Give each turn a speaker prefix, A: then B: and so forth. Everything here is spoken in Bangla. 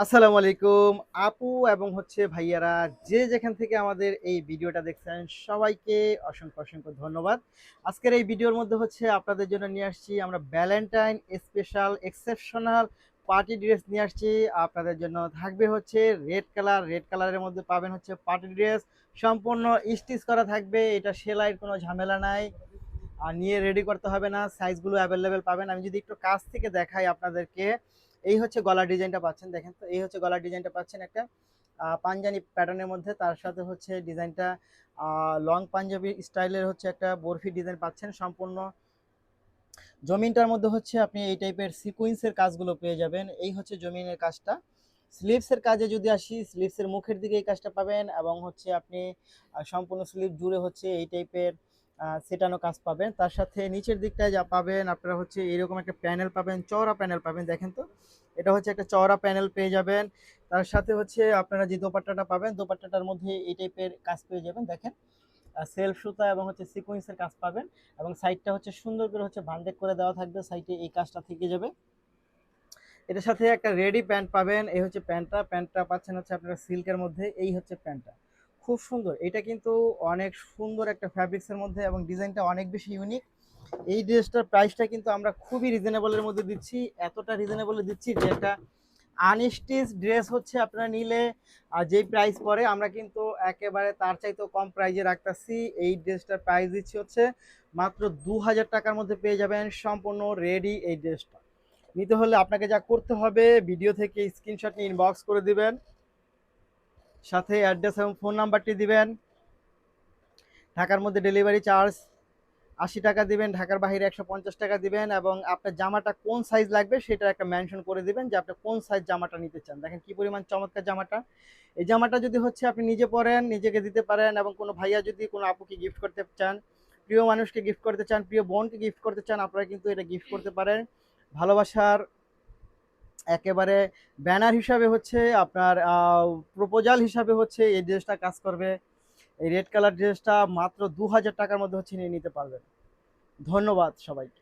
A: আসসালামু আলাইকুম আপু এবং ভাইয়ারা, যে যেখান থেকে আমাদের এই ভিডিওটা দেখছেন সবাইকে অসংখ্য অসংখ্য ধন্যবাদ। আজকের এই ভিডিওর মধ্যে আপনাদের জন্য নিয়ে আসছি আমরা Valentine special exceptional party dress নিয়ে আসছি। আপনাদের জন্য থাকবে রেড কালারের মধ্যে পাবেন পার্টি ড্রেস, সম্পূর্ণ স্টিচ করা থাকবে। এটা সেলাইয়ের কোনো ঝামেলা নাই, আর নিয়ে রেডি করতে হবে না। সাইজগুলো অ্যাভেলেবেল পাবেন। আমি যদি একটু কাছ থেকে দেখাই আপনাদেরকে, এই গলার ডিজাইনটা পাচ্ছেন। দেখেন তো, এই গলার ডিজাইনটা পাচ্ছেন একটা পাঞ্জাবি প্যাটার্নের মধ্যে। তার সাথে ডিজাইনটা লং পাঞ্জাবি স্টাইলের একটা বরফি ডিজাইন পাচ্ছেন। সম্পূর্ণ জমিনটার মধ্যে আপনি এই টাইপের সিকোয়েন্সের কাজগুলো পেয়ে যাবেন। এই জমিনের কাজটা। স্লিভসের কাজে যদি আসি, স্লিভসের মুখের দিকে এই কাজটা পাবেন, এবং আপনি সম্পূর্ণ স্লিভ জুড়ে এই টাইপের সেটানো কাজ পাবেন। তার সাথে নিচের দিকটায় যা পাবেন আপনারা এরকম একটা প্যানেল পাবেন, চওড়া প্যানেল পাবেন। দেখেন তো, এটা একটা চওড়া প্যানেল পেয়ে যাবেন। তার সাথে আপনারা যে দোপাট্টাটা পাবেন, দোপাট্টাটার মধ্যে এই টাইপের কাজ পেয়ে যাবেন। দেখেন, সেলফ সুতা এবং সিকোয়েন্সের কাজ পাবেন, এবং সাইডটা সুন্দর করে ভান্ডেক করে দেওয়া থাকবে। সাইডে এই কাজটা থেকে যাবে। এটার সাথে একটা রেডি প্যান্ট পাবেন। এই প্যান্টটা পাচ্ছেন আপনারা সিল্কের মধ্যে। এই প্যান্টটা খুব সুন্দর। এটা কিন্তু অনেক সুন্দর একটা ফ্যাব্রিক্সের মধ্যে, এবং ডিজাইনটা অনেক বেশি ইউনিক। এই ড্রেসটার প্রাইসটা কিন্তু আমরা খুবই রিজনেবলের মধ্যে দিচ্ছি। এতটা রিজনেবলে দিচ্ছি যে একটা আনস্টিচ ড্রেস আপনারা নিলে যেই প্রাইস পড়ে, আমরা কিন্তু একেবারে তার চাইতেও কম প্রাইজে রাখতেছি। এই ড্রেসটার প্রাইস দিচ্ছি মাত্র 2000 টাকার মধ্যে পেয়ে যাবেন সম্পূর্ণ রেডি এই ড্রেসটা। নিতে হলে আপনাকে যা করতে হবে, ভিডিও থেকে স্ক্রিনশট নিয়ে ইনবক্স করে দিবেন, সাথে অ্যাড্রেস এবং ফোন নাম্বারটি দিবেন। ঢাকার মধ্যে ডেলিভারি চার্জ 80 টাকা দিবেন, ঢাকার বাইরে 150 টাকা দিবেন, এবং আপনার জামাটা কোন সাইজ লাগবে সেটা একটা মেনশন করে দিবেন যে আপনি কোন সাইজ জামাটা নিতে চান। দেখেন কি পরিমাণ চমৎকার জামাটা। এই জামাটা যদি আপনি নিজে পরেন, নিজেকে দিতে পারেন, এবং কোনো ভাইয়া যদি কোনো আপুকে গিফট করতে চান, প্রিয় মানুষকে গিফট করতে চান, প্রিয় বোনকে গিফট করতে চান, আপনারা কিন্তু এটা গিফট করতে পারেন। ভালোবাসার একেবারে ব্যানার হিসাবে আপনার প্রপোজাল হিসাবে এই ড্রেসটা কাজ করবে। এই রেড কালার ড্রেসটা মাত্র 2000 টাকার মধ্যে নিয়ে নিতে পারবেন। ধন্যবাদ সবাইকে।